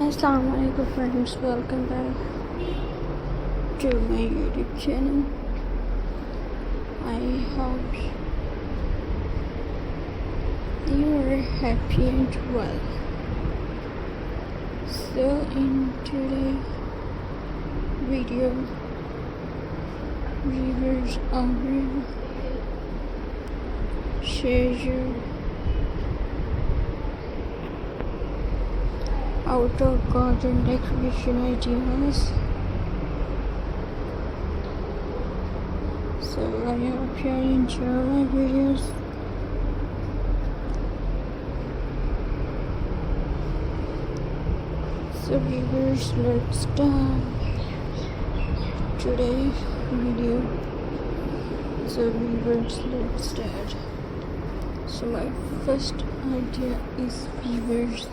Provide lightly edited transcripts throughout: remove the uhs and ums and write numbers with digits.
Assalamualaikum friends, welcome back to my YouTube channel. I hope you are happy and well. So in today's video, viewers will share you outdoor garden decoration ideas. So I hope you enjoy my videos. So viewers, let's start today's video. So viewers, let's start. So my first idea is viewers.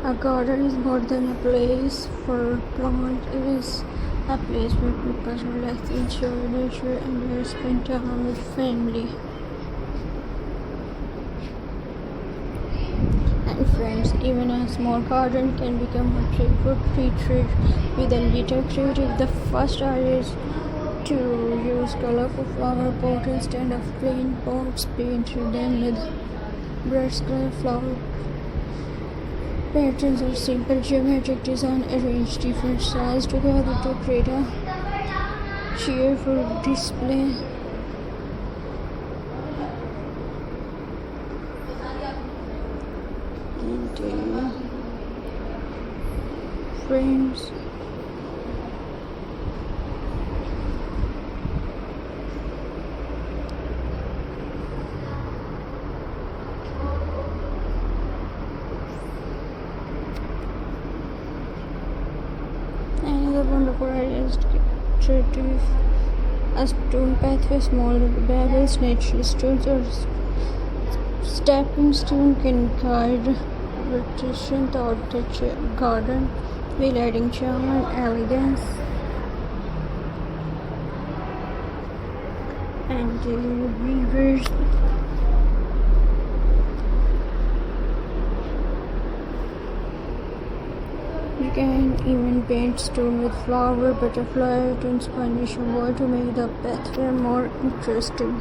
A garden is more than a place for plants. It is a place where people relax, enjoy nature, and spend time with family and friends. Even a small garden can become a treat with a little creative. The first idea is to use colorful flower pots instead of plain pots. Paint them with bright colored flower patterns or simple geometric design. Arrange different styles together to create a cheerful display. And friends, another wonderful idea is to do a stone pathway. Small pebbles, natural stones, or stepping stone can guide rotation throughout the garden, while adding charm and elegance. And weavers. You can even paint stone with flower, butterfly to inspire nature to make the pathway more interesting.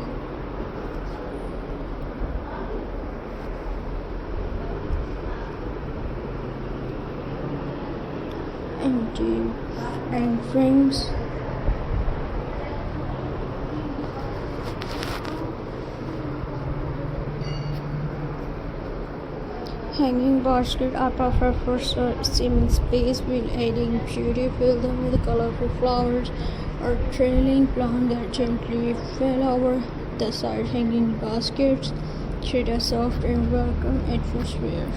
And friends, hanging baskets are perfect for seeming space, while adding beauty. Fill them with colorful flowers or trailing plants that gently fall over the side. Hanging baskets create a soft and welcome atmosphere.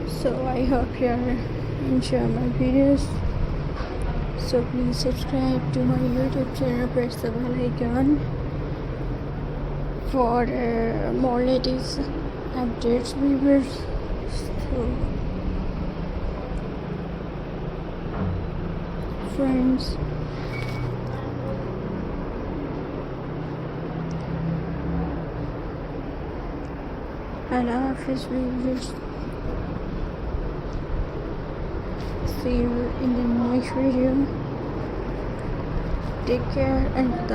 So I hope you enjoy my videos. So please subscribe to my YouTube channel, press the bell icon for more latest updates, viewers. So friends, and office viewers, see you in the next video. Take care and